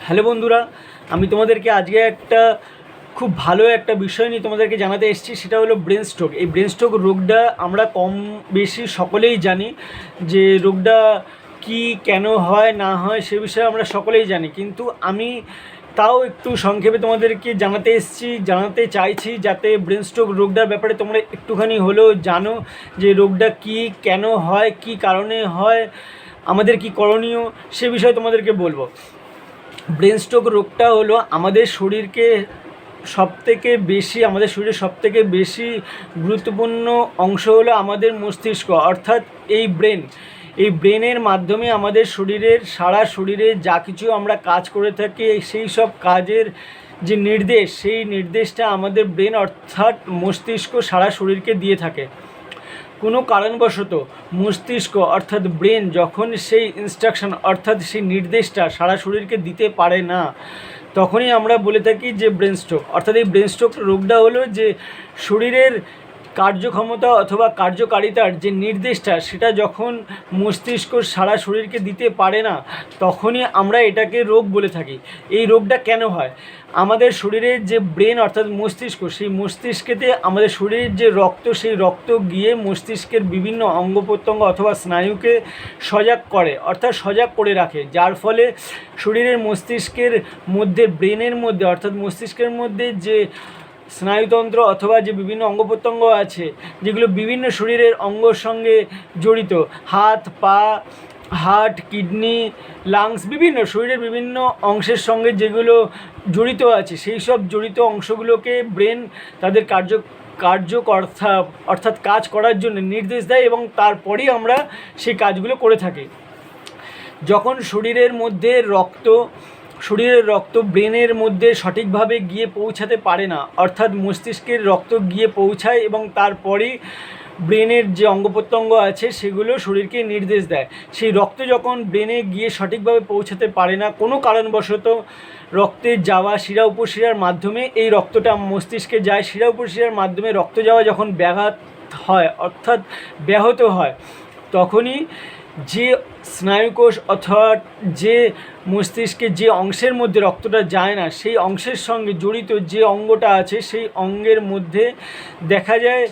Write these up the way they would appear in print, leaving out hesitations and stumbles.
Hello বন্ধুরা, আমি তোমাদেরকে আজকে একটা খুব ভালো একটা বিষয় নিয়ে তোমাদেরকে জানাতে এসেছি। সেটা হলো ব্রেন স্ট্রোক। এই ব্রেন স্ট্রোক রোগটা আমরা কম বেশি সকলেই জানি যে রোগটা কি, কেন হয় না হয় সে বিষয়ে আমরা সকলেই জানি, কিন্তু আমি তাও একটু সংক্ষেপে তোমাদেরকে জানাতে চাইছি, যাতে ব্রেন স্ট্রোক রোগটার ব্যাপারে তোমরা একটুখানি হলেও জানো যে রোগটা কি, কেন হয়, কি কারণে হয়, আমাদের কি করণীয় সে বিষয়ে তোমাদেরকে বলবো। ব্রেন স্ট্রোক রোগটা হলো আমাদের শরীরের সবথেকে বেশি গুরুত্বপূর্ণ অংশ হলো আমাদের মস্তিষ্ক, অর্থাৎ এই ব্রেনের মাধ্যমে আমাদের সারা শরীরে যা কিছু আমরা কাজ করে থাকি, সেই সব কাজের যে সেই নির্দেশটা আমাদের ব্রেন অর্থাৎ মস্তিষ্ক সারা শরীরকে দিয়ে থাকে। কোনো কারণবশত মস্তিষ্ক অর্থাৎ ব্রেন যখন সেই ইনস্ট্রাকশন অর্থাৎ সেই নির্দেশটা সারা শরীরকে দিতে পারে না, তখনই আমরা বলে থাকি যে ব্রেন স্ট্রোক। অর্থাৎ এই ব্রেন স্ট্রোক রোগটা হলো যে শরীরের কার্যক্ষমতা অথবা কার্যকারিতার যে নির্দেশটা সেটা যখন মস্তিষ্ক সারা শরীরকে দিতে পারে না, তখনই আমরা এটাকে রোগ বলে থাকি। এই রোগটা কেন হয়? আমাদের শরীরের যে ব্রেন অর্থাৎ মস্তিষ্ক, সেই মস্তিষ্কেতে আমাদের শরীরের যে রক্ত, সেই রক্ত গিয়ে মস্তিষ্কের বিভিন্ন অঙ্গ প্রত্যঙ্গ অথবা স্নায়ুকে সজাগ করে রাখে, যার ফলে শরীরের মস্তিষ্কের মধ্যে ব্রেনের মধ্যে অর্থাৎ মস্তিষ্কের মধ্যে যে স্নায়ুতন্ত্র অথবা যে বিভিন্ন অঙ্গ প্রত্যঙ্গ আছে, যেগুলো বিভিন্ন শরীরের অঙ্গর সঙ্গে জড়িত, হাত পা, হার্ট, কিডনি, লাংস, বিভিন্ন শরীরের বিভিন্ন অংশের সঙ্গে যেগুলো জড়িত আছে, সেই সব জড়িত অংশগুলোকে ব্রেন তাদের কার্যকর্তা অর্থাৎ কাজ করার জন্য নির্দেশ দেয়, এবং তারপরেই আমরা সেই কাজগুলো করে থাকি। যখন শরীরের রক্ত ব্রেনের মধ্যে সঠিকভাবে গিয়ে পৌঁছাতে পারে না, অর্থাৎ মস্তিষ্কের রক্ত গিয়ে পৌঁছায় এবং তারপরেই ব্রেনের যে অঙ্গ প্রত্যঙ্গ আছে সেগুলো শরীরকে নির্দেশ দেয়। সেই রক্ত যখন ব্রেনে গিয়ে সঠিকভাবে পৌঁছাতে পারে না, কোনো কারণবশত রক্তের যাওয়া শিরা উপশিরার মাধ্যমে এই রক্তটা মস্তিষ্কে যায়, শিরা উপশিরার মাধ্যমে রক্ত যাওয়া যখন ব্যাহত হয়, তখনই যে স্নায়ুকোষ অথবা যে মস্তিষ্কে যে অংশের মধ্যে রক্তটা যায় না, সেই অংশের সঙ্গে জড়িত যে অঙ্গটা আছে, সেই অঙ্গের মধ্যে দেখা যায়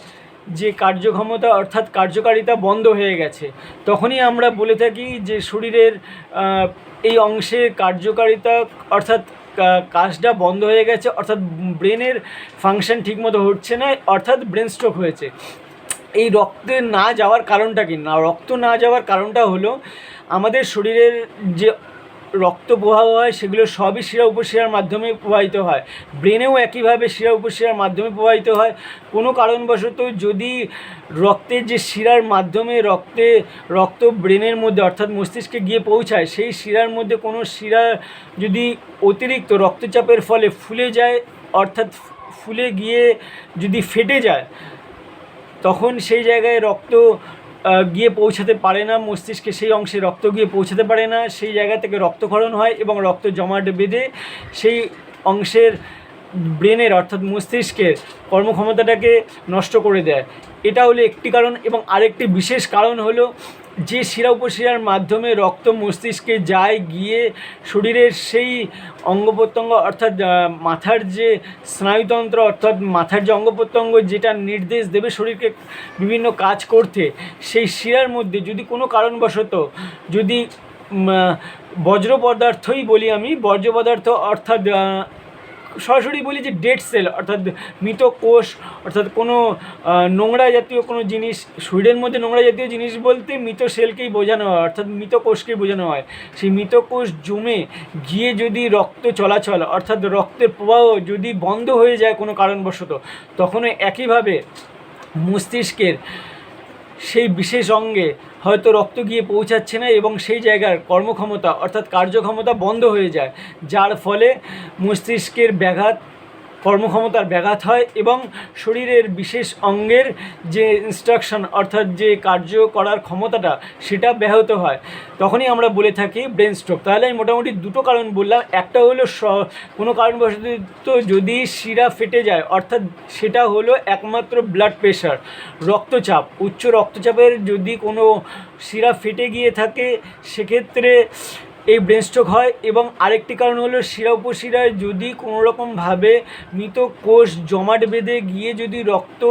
যে কার্যক্ষমতা অর্থাৎ কার্যকারিতা বন্ধ হয়ে গেছে। তখনই আমরা বলে থাকি যে শরীরের এই অংশের কার্যকারিতা অর্থাৎ কাজটা বন্ধ হয়ে গেছে, অর্থাৎ ব্রেনের ফাংশন ঠিকমতো হচ্ছে না, অর্থাৎ ব্রেন স্ট্রোক হয়েছে। এই রক্ত না যাওয়ার কারণটা হলো আমাদের শরীরের যে রক্ত প্রবাহ হয় সেগুলো সবই শিরা উপশিরার মাধ্যমে প্রবাহিত হয়। ব্রেনেও একইভাবে শিরা উপশিরার মাধ্যমে প্রবাহিত হয়। কোনো কারণবশত যদি রক্তের যে শিরার মাধ্যমে রক্ত ব্রেনের মধ্যে অর্থাৎ মস্তিষ্কে গিয়ে পৌঁছায়, সেই শিরার মধ্যে কোনো শিরা যদি অতিরিক্ত রক্তচাপের ফলে ফুলে যায়, অর্থাৎ ফুলে গিয়ে যদি ফেটে যায়, তখন সেই জায়গায় রক্ত গিয়ে পৌঁছাতে পারে না, মস্তিষ্কে সেই অংশে রক্ত গিয়ে পৌঁছাতে পারে না, সেই জায়গা থেকে রক্তক্ষরণ হয় এবং রক্ত জমাট বেঁধে সেই অংশের ব্রেনের অর্থাৎ মস্তিষ্কের কর্মক্ষমতাটাকে নষ্ট করে দেয়। এটা হলো একটি কারণ। এবং আরেকটি বিশেষ কারণ হলো যে শিরা উপশিরার মাধ্যমে রক্ত মস্তিষ্কে যায়, গিয়ে শরীরের সেই অঙ্গ প্রত্যঙ্গ অর্থাৎ মাথার যে স্নায়ুতন্ত্র অর্থাৎ মাথার যে অঙ্গ প্রত্যঙ্গ যেটা নির্দেশ দেবে শরীরকে বিভিন্ন কাজ করতে, সেই শিরার মধ্যে যদি কোনো কারণবশত যদি বর্জ্য পদার্থ অর্থাৎ সরাসরি বলি যে ডেড সেল অর্থাৎ মৃত কোষ, অর্থাৎ কোনো নোংরা জাতীয় কোনো জিনিস, শরীরের মধ্যে নোংরা জাতীয় জিনিস বলতে মৃত সেলকেই বোঝানো হয়, অর্থাৎ মৃত কোষকেই বোঝানো হয়। সেই মৃত কোষ জমে গিয়ে যদি রক্ত চলাচল অর্থাৎ রক্তের প্রবাহ যদি বন্ধ হয়ে যায় কোনো কারণবশত, তখনও একইভাবে মস্তিষ্কের সেই বিশেষ অঙ্গে হয়তো রক্ত গিয়ে পৌঁছাচ্ছে না এবং সেই জায়গার কর্মক্ষমতা অর্থাৎ কার্যক্ষমতা বন্ধ হয়ে যায়, যার ফলে মস্তিষ্কের কর্মক্ষমতার ব্যাঘাত হয় এবং শরীরের বিশেষ অঙ্গের যে ইনস্ট্রাকশন অর্থাৎ যে কার্য করার ক্ষমতাটা সেটা ব্যাহত হয়। তখনই আমরা বলে থাকি ব্রেন স্ট্রোক। তাহলে আমি মোটামুটি দুটো কারণ বললাম। একটা হলো কোনো কারণবশত যদি শিরা ফেটে যায়, অর্থাৎ সেটা হলো একমাত্র ব্লাড প্রেশার, রক্তচাপ, উচ্চ রক্তচাপের যদি কোনো শিরা ফেটে গিয়ে থাকে, সেক্ষেত্রে এই ব্রেন স্ট্রোক হয়। এবং আরেকটি কারণ হলো শিরা উপশিরায় যদি কোনো রকমভাবে মৃত কোষ জমাট বেঁধে গিয়ে যদি রক্ত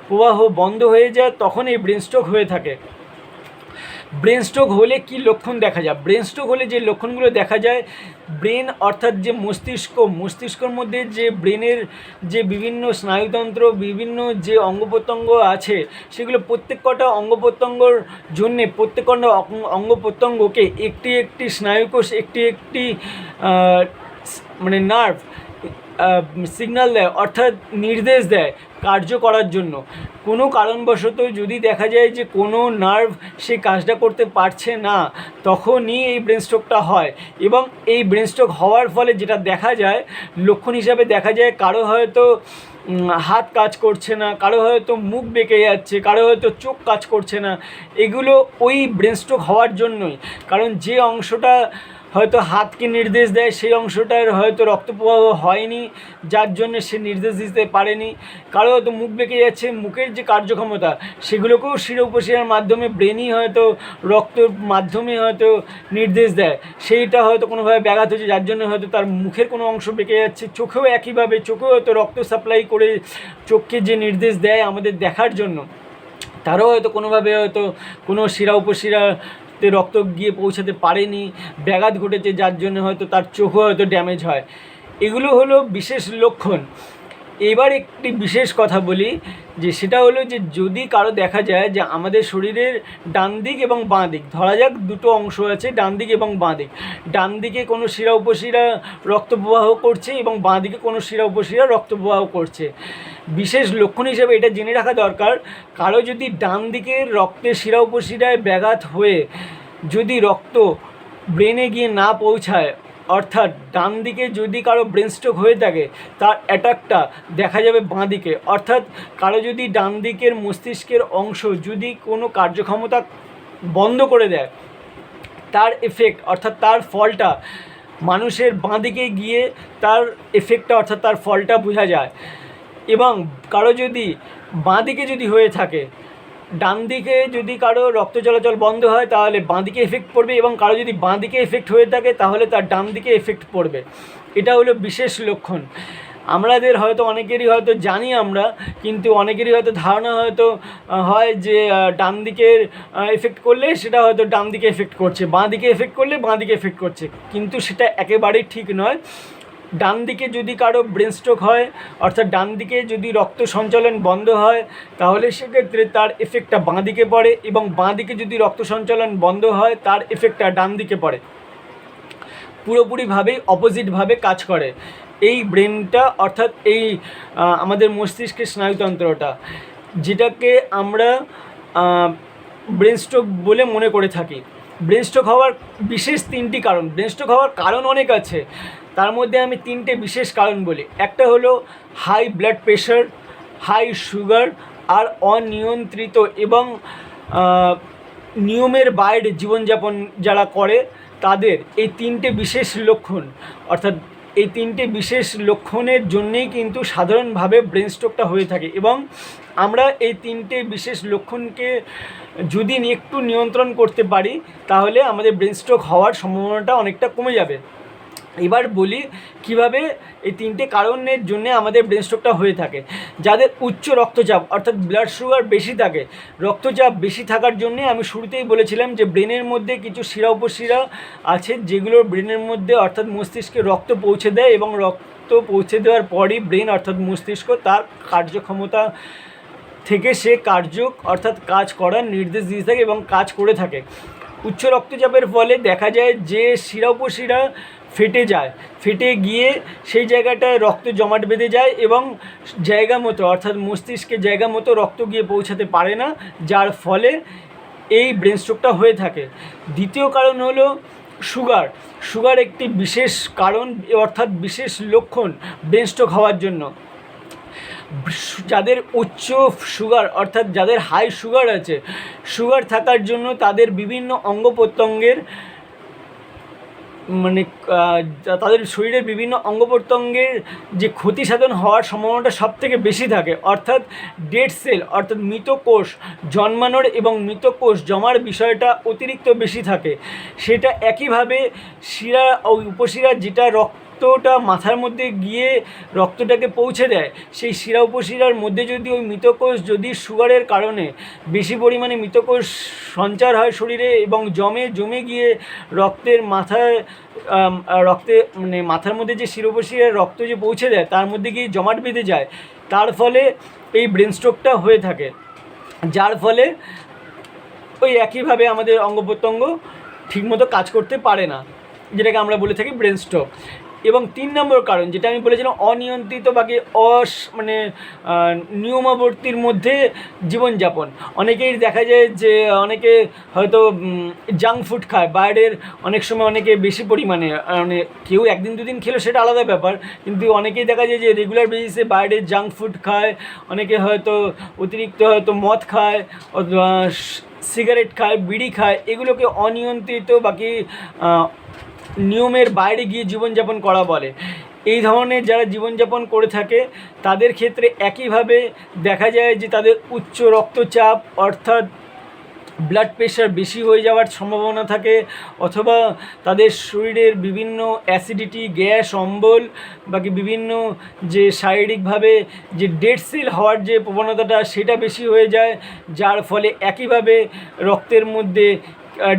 প্রবাহ বন্ধ হয়ে যায়, তখন এই ব্রেন স্ট্রোক হয়ে থাকে। ব্রেন স্ট্রোক হলে কি লক্ষণ দেখা যায়? ব্রেন স্ট্রোক হলে যে লক্ষণগুলো দেখা যায়, ব্রেন অর্থাৎ যে মস্তিষ্কর মধ্যে যে ব্রেনের যে বিভিন্ন স্নায়ুতন্ত্র, বিভিন্ন যে অঙ্গ প্রত্যঙ্গ আছে, সেগুলো প্রত্যেক কটা অঙ্গ প্রত্যঙ্গর জন্যে প্রত্যেক কটা অঙ্গ প্রত্যঙ্গকে একটি একটি স্নায়ুকোষ একটি একটি মানে নার্ভ সিগন্যাল দেয়, অর্থাৎ নির্দেশ দেয় কার্য করার জন্য। কোনো কারণবশত যদি দেখা যায় যে কোনো নার্ভ সে কাজটা করতে পারছে না, তখনই এই ব্রেন স্ট্রোকটা হয়। এবং এই ব্রেন স্ট্রোক হওয়ার ফলে যেটা দেখা যায়, লক্ষণ হিসাবে দেখা যায় কারো হয়তো হাত কাজ করছে না, কারো হয়তো মুখ বেঁকে যাচ্ছে, কারো হয়তো চোখ কাজ করছে না। এগুলো ওই ব্রেন স্ট্রোক হওয়ার জন্যই। কারণ যে অংশটা হয়তো হাতকে নির্দেশ দেয়, সেই অংশটার হয়তো রক্ত প্রবাহ হয়নি, যার জন্য সে নির্দেশ দিতে পারেনি। কারো হয়তো মুখ বেঁকে যাচ্ছে, মুখের যে কার্যক্ষমতা সেগুলোকেও শিরা উপশিরার মাধ্যমে ব্রেনই হয়তো রক্তের মাধ্যমে হয়তো নির্দেশ দেয়, সেইটা হয়তো কোনোভাবে ব্যাঘাত হচ্ছে, যার জন্য হয়তো তার মুখের কোনো অংশ বেঁকে যাচ্ছে। চোখেও একইভাবে, চোখেও হয়তো রক্ত সাপ্লাই করে চোখকে যে নির্দেশ দেয় আমাদের দেখার জন্য, তারও হয়তো কোনোভাবে হয়তো কোনো শিরা উপশিরাতে রক্ত গিয়ে পৌঁছাতে পারেনি, ব্যাঘাত ঘটেছে, যার জন্য হয়তো তার চোখও হয়তো ড্যামেজ হয়। এগুলো হলো বিশেষ লক্ষণ। এবার একটি বিশেষ কথা বলি, যে সেটা হলো যে যদি কারো দেখা যায় যে আমাদের শরীরের ডান দিক এবং বাঁ দিক, ধরা যাক দুটো অংশ আছে, ডান দিক এবং বাঁ দিক, ডান দিকে কোনো শিরা উপশিরা রক্ত প্রবাহ করছে এবং বাঁ দিকে কোনো শিরা উপশিরা রক্ত প্রবাহ করছে। বিশেষ লক্ষণ হিসেবে এটা জেনে রাখা দরকার, কারো যদি ডান দিকের রক্তের শিরা উপশিরায় ব্যাঘাত হয়ে যদি রক্ত ব্রেনে গিয়ে না পৌঁছায়, অর্থাৎ ডান দিকে যদি কারো ব্রেন স্ট্রোক হয়ে থাকে, তার অ্যাটাকটা দেখা যাবে বাঁ দিকে। অর্থাৎ কারো যদি ডান দিকের মস্তিষ্কের অংশ যদি কোনো কার্যক্ষমতা বন্ধ করে দেয়, তার এফেক্ট অর্থাৎ তার ফলটা মানুষের বাঁ দিকে গিয়ে তার এফেক্টটা অর্থাৎ তার ফলটা বোঝা যায়। এবং কারো যদি বাঁ দিকে যদি হয়ে থাকে, ডান দিকে যদি কারো রক্ত চলাচল বন্ধ হয় তাহলে বাঁ দিকে এফেক্ট পড়বে, এবং কারো যদি বাঁ দিকে এফেক্ট হয়ে থাকে তাহলে তার ডান দিকে এফেক্ট পড়বে। এটা হলো বিশেষ লক্ষণ। আমাদের হয়তো অনেকেরই হয়তো জানি আমরা, কিন্তু অনেকেরই হয়তো ধারণা হয়তো হয় যে ডান দিকের এফেক্ট করলে সেটা হয়তো ডান দিকে এফেক্ট করছে, বাঁ দিকে এফেক্ট করলে বাঁ দিকে এফেক্ট করছে, কিন্তু সেটা একেবারেই ঠিক নয়। ডান দিকে যদি কারো ব্রেন স্ট্রোক হয়, অর্থাৎ ডান দিকে যদি রক্ত সঞ্চালন বন্ধ হয়, তাহলে সেক্ষেত্রে তার এফেক্টটা বাঁ দিকে পড়ে, এবং বাঁ দিকে যদি রক্ত সঞ্চালন বন্ধ হয় তার এফেক্টটা ডান দিকে পড়ে। পুরোপুরিভাবেই অপোজিটভাবে কাজ করে এই ব্রেনটা, অর্থাৎ এই আমাদের মস্তিষ্কের স্নায়ুতন্ত্রটা, যেটাকে আমরা ব্রেন স্ট্রোক বলে মনে করে থাকি। ব্রেন স্ট্রোক হওয়ার বিশেষ তিনটি কারণ, ব্রেন স্ট্রোক হওয়ার কারণ অনেক আছে, তার মধ্যে আমি তিনটে বিশেষ কারণ বলি। একটা হলো high blood pressure, high sugar, আর অনিয়ন্ত্রিত এবং নিয়মের বাইরে জীবনযাপন যারা করে তাদের এই তিনটে বিশেষ লক্ষণ, অর্থাৎ এই তিনটে বিশেষ লক্ষণের জন্যেই কিন্তু সাধারণভাবে ব্রেন স্ট্রোকটা হয়ে থাকে। এবং আমরা এই তিনটে বিশেষ লক্ষণকে যদি একটু নিয়ন্ত্রণ করতে পারি, তাহলে আমাদের ব্রেন স্ট্রোক হওয়ার সম্ভাবনাটা অনেকটা কমে যাবে। এবার বলি কিভাবে এই তিনটে কারণের জন্য আমাদের ব্রেন স্ট্রোকটা হয়ে থাকে। যাদের উচ্চ রক্তচাপ অর্থাৎ ব্লাড সুগার বেশি থাকে, রক্তচাপ বেশি থাকার জন্যে আমি শুরুতেই বলেছিলাম যে ব্রেনের মধ্যে কিছু শিরা উপশিরা আছে যেগুলো ব্রেনের মধ্যে অর্থাৎ মস্তিষ্কে রক্ত পৌঁছে দেয়, এবং রক্ত পৌঁছে দেওয়ার পরই ব্রেন অর্থাৎ মস্তিষ্ক তার কার্যক্ষমতা থেকে সে কার্য অর্থাৎ কাজ করার নির্দেশ দিয়ে থাকে এবং কাজ করে থাকে। উচ্চ রক্তচাপের ফলে দেখা যায় যে শিরা উপশিরা ফেটে যায়, ফেটে গিয়ে সেই জায়গাটায় রক্ত জমাট বেঁধে যায় এবং জায়গা মতো অর্থাৎ মস্তিষ্কে জায়গা মতো রক্ত গিয়ে পৌঁছাতে পারে না, যার ফলে এই ব্রেন স্ট্রোকটা হয়ে থাকে। দ্বিতীয় কারণ হলো সুগার। সুগার একটি বিশেষ কারণ অর্থাৎ বিশেষ লক্ষণ ব্রেন স্ট্রোক হওয়ার জন্য। যাদের উচ্চ সুগার অর্থাৎ যাদের হাই সুগার আছে, সুগার থাকার জন্য তাদের বিভিন্ন অঙ্গ প্রত্যঙ্গের মানে তাদের শরীরের বিভিন্ন অঙ্গ প্রত্যঙ্গের যে ক্ষতি সাধন হওয়ার সম্ভাবনাটা সব থেকে বেশি থাকে, অর্থাৎ ডেড সেল অর্থাৎ মৃত কোষ জন্মানোর এবং মৃত কোষ জমার বিষয়টা অতিরিক্ত বেশি থাকে। সেটা একইভাবে শিরা ও উপশিরা যেটা রক্তটা মাথার মধ্যে গিয়ে রক্তটাকে পৌঁছে দেয়, সেই শিরা উপশিরার মধ্যে যদি ওই মৃতকোষ যদি সুগারের কারণে বেশি পরিমাণে মৃতকোষ সঞ্চার হয় শরীরে এবং জমে গিয়ে রক্তের মাথায় রক্তে মানে মাথার মধ্যে যে শিরা উপশিরার রক্ত যে পৌঁছে দেয় তার মধ্যে গিয়ে জমাট বেঁধে যায়, তার ফলে এই ব্রেন স্ট্রোকটা হয়ে থাকে। যার ফলে ওই একইভাবে আমাদের অঙ্গ প্রত্যঙ্গ ঠিকমতো কাজ করতে পারে না, যেটাকে আমরা বলে থাকি ব্রেন স্ট্রোক। এবং 3 নম্বর কারণ যেটা আমি বলেছিলাম, অনিয়ন্ত্রিত বাকি মানে নিয়মাবর্তীর মধ্যে জীবনযাপন। অনেকেই দেখা যায় যে অনেকে হয়তো জাঙ্ক ফুড খায় বাইরের, অনেক সময় অনেকে বেশি পরিমাণে, মানে কেউ একদিন দুদিন খেলো সেটা আলাদা ব্যাপার, কিন্তু অনেকেই দেখা যায় যে রেগুলার বেসিসে বাইরের জাঙ্ক ফুড খায়, অনেকে হয়তো অতিরিক্ত হয়তো মদ খায়, সিগারেট খায়, বিড়ি খায়। এগুলোকে অনিয়ন্ত্রিত বাকি নিয়মের বাইরে গিয়ে জীবনযাপন করা বলে। এই ধরনের যারা জীবনযাপন করে থাকে তাদের ক্ষেত্রে একইভাবে দেখা যায় যে তাদের উচ্চ রক্তচাপ অর্থাৎ ব্লাড প্রেশার বেশি হয়ে যাওয়ার সম্ভাবনা থাকে, অথবা তাদের শরীরের বিভিন্ন অ্যাসিডিটি, গ্যাস, অম্বল বাকি বিভিন্ন যে শারীরিকভাবে যে ডেড সেল হওয়ার যে প্রবণতাটা সেটা বেশি হয়ে যায়, যার ফলে একইভাবে রক্তের মধ্যে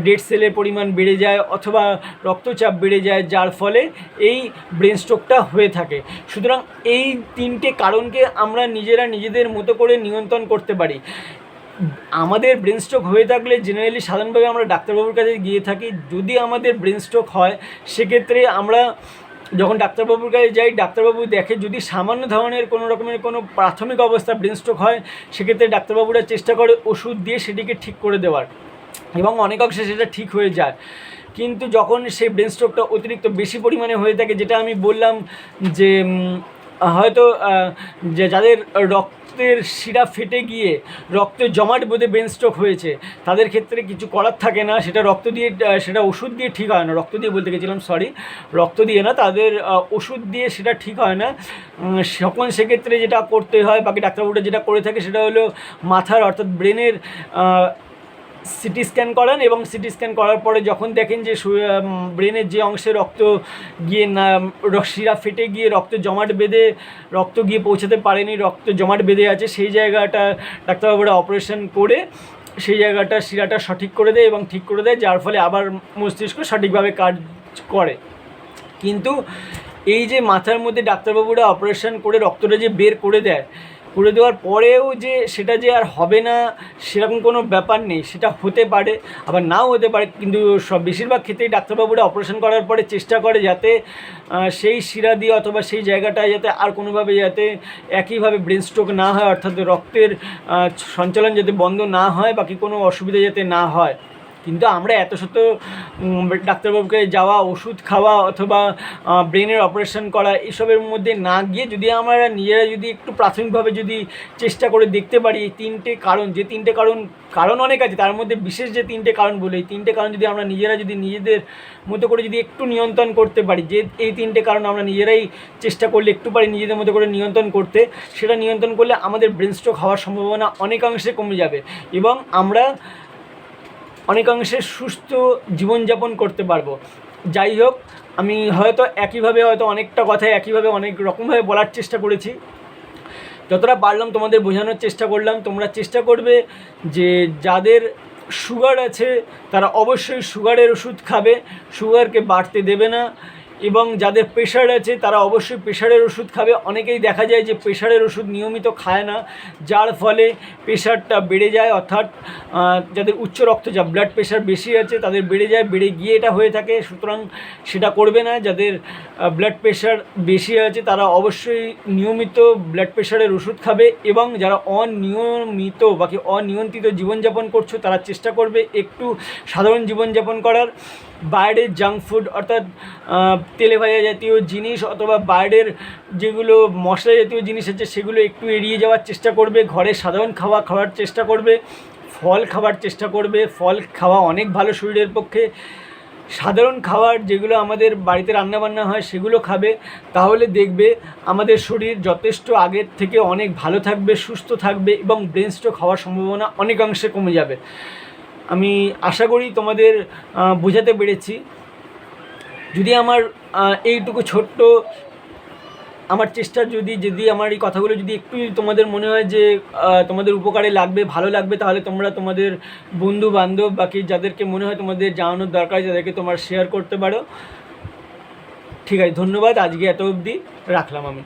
ডেড সেলের পরিমাণ বেড়ে যায় অথবা রক্তচাপ বেড়ে যায়, যার ফলে এই ব্রেন স্ট্রোকটা হয়ে থাকে। সুতরাং এই 3টে কারণকে আমরা নিজেদের মতো করে নিয়ন্ত্রণ করতে পারি। আমাদের ব্রেন স্ট্রোক হয়ে থাকলে জেনারেলি সাধারণভাবে আমরা ডাক্তারবাবুর কাছে গিয়ে থাকি। যদি আমাদের ব্রেন স্ট্রোক হয় সেক্ষেত্রে আমরা যখন ডাক্তারবাবুর কাছে যাই, ডাক্তারবাবু দেখে যদি সামান্য ধরনের কোনো রকমের কোনো প্রাথমিক অবস্থা ব্রেন স্ট্রোক হয়, সেক্ষেত্রে ডাক্তারবাবুরা চেষ্টা করে ওষুধ দিয়ে সেটিকে ঠিক করে দেওয়ার, এবং অনেক অংশে সেটা ঠিক হয়ে যায়। কিন্তু যখন সেই ব্রেন স্ট্রোকটা অতিরিক্ত বেশি পরিমাণে হয়ে থাকে, যেটা আমি বললাম যে হয়তো যে যাদের রক্তের শিরা ফেটে গিয়ে রক্ত জমাট বেঁধে ব্রেন স্ট্রোক হয়েছে, তাদের ক্ষেত্রে কিছু করার থাকে না, সেটা রক্ত দিয়ে সেটা ওষুধ দিয়ে ঠিক হয় না, রক্ত দিয়ে বলতে গেছিলাম সরি, রক্ত দিয়ে না, তাদের ওষুধ দিয়ে সেটা ঠিক হয় না। তখন সেক্ষেত্রে যেটা করতে হয়, বাকি ডাক্তারবাবুরা যেটা করে থাকে সেটা হলো মাথার অর্থাৎ ব্রেনের সিটি স্ক্যান করান, এবং সিটি স্ক্যান করার পরে যখন দেখেন যে ব্রেনের যে অংশে রক্ত গিয়ে না শিরা ফেটে গিয়ে রক্ত জমাট বেঁধে রক্ত গিয়ে পৌঁছাতে পারেনি, রক্ত জমাট বেঁধে আছে, সেই জায়গাটা ডাক্তারবাবুরা অপারেশন করে সেই জায়গাটা শিরাটা সঠিক করে দেয় এবং ঠিক করে দেয়, যার ফলে আবার মস্তিষ্ক সঠিকভাবে কাজ করে। কিন্তু এই যে মাথার মধ্যে ডাক্তারবাবুরা অপারেশন করে রক্তটা যে বের করে দেওয়ার পরেও যে সেটা যে আর হবে না সেরকম কোনো ব্যাপার নেই, সেটা হতে পারে আবার নাও হতে পারে। কিন্তু বেশিরভাগ ক্ষেত্রেই ডাক্তারবাবুরা অপারেশন করার পরে চেষ্টা করে যাতে সেই শিরা দিয়ে অথবা সেই জায়গাটায় যাতে আর কোনোভাবে যাতে একইভাবে ব্রেন স্ট্রোক না হয়, অর্থাৎ রক্তের সঞ্চালন যাতে বন্ধ না হয়, বাকি কোনো অসুবিধা যাতে না হয়। কিন্তু আমরা এত শত ডাক্তারবাবুকে যাওয়া, ওষুধ খাওয়া অথবা ব্রেনের অপারেশন করা এসবের মধ্যে না গিয়ে যদি আমরা নিজেরা যদি একটু প্রাথমিকভাবে যদি চেষ্টা করে দেখতে পারি এই 3টে কারণ, যে 3টে কারণ অনেক আছে, তার মধ্যে বিশেষ যে 3টে কারণ বলে, এই 3টে কারণ যদি আমরা নিজেরা যদি নিজেদের মতো করে যদি একটু নিয়ন্ত্রণ করতে পারি, যে এই 3টে কারণ আমরা নিজেরাই চেষ্টা করলে একটু পারি নিজেদের মতো করে নিয়ন্ত্রণ করতে, সেটা নিয়ন্ত্রণ করলে আমাদের ব্রেন স্ট্রোক হওয়ার সম্ভাবনা অনেকাংশে কমে যাবে এবং আমরা অনেকাংশে সুস্থ জীবনযাপন করতে পারবো। যাই হোক, আমি হয়তো একইভাবে হয়তো অনেকটা কথা একইভাবে অনেক রকমভাবে বলার চেষ্টা করেছি, যতটা পারলাম তোমাদের বোঝানোর চেষ্টা করলাম। তোমরা চেষ্টা করবে যে যাদের সুগার আছে তারা অবশ্যই সুগারের ওষুধ খাবে, সুগারকে বাড়তে দেবে না, এবং যাদের প্রেশার আছে তারা অবশ্যই প্রেশারের ওষুধ খাবে। অনেকেই দেখা যায় যে প্রেশারের ওষুধ নিয়মিত খায় না, যার ফলে প্রেশারটা বেড়ে যায়, অর্থাৎ যাদের উচ্চ রক্তচাপ ব্লাড প্রেশার বেশি আছে তাদের বেড়ে গিয়ে এটা হয়ে থাকে। সুতরাং সেটা করবে না। যাদের ব্লাড প্রেশার বেশি আছে তারা অবশ্যই নিয়মিত ব্লাড প্রেশারের ওষুধ খাবে, এবং যারা অনিয়মিত বাকি অনিয়ন্ত্রিত জীবনযাপন করছো তারা চেষ্টা করবে একটু সাধারণ জীবনযাপন করার, বাইরের জাঙ্ক ফুড অর্থাৎ তেলে ভাজা জাতীয় জিনিস অথবা বাইরের যেগুলো মশলা জাতীয় জিনিস আছে সেগুলো একটু এড়িয়ে যাওয়ার চেষ্টা করবে, ঘরে সাধারণ খাওয়ার চেষ্টা করবে, ফল খাওয়ার চেষ্টা করবে। ফল খাওয়া অনেক ভালো শরীরের পক্ষে। সাধারণ খাবার যেগুলো আমাদের বাড়িতে রান্নাবান্না হয় সেগুলো খাবে, তাহলে দেখবে আমাদের শরীর যথেষ্ট আগের থেকে অনেক ভালো থাকবে, সুস্থ থাকবে এবং ব্রেন স্ট্রোক হওয়ার সম্ভাবনা অনেকাংশে কমে যাবে। আমি আশা করি তোমাদের বোঝাতে পেরেছি। যদি আমার এইটুকু ছোট্ট আমার চেষ্টা যদি আমার এই কথাগুলো যদি একটু তোমাদের মনে হয় যে তোমাদের উপকারে লাগবে, ভালো লাগবে, তাহলে তোমরা তোমাদের বন্ধু বান্ধব বাকি যাদেরকে মনে হয় তোমাদের জানানোর দরকার তাদেরকে তোমরা শেয়ার করতে পারো। ঠিক আছে, ধন্যবাদ। আজকে এত অবধি রাখলাম আমি।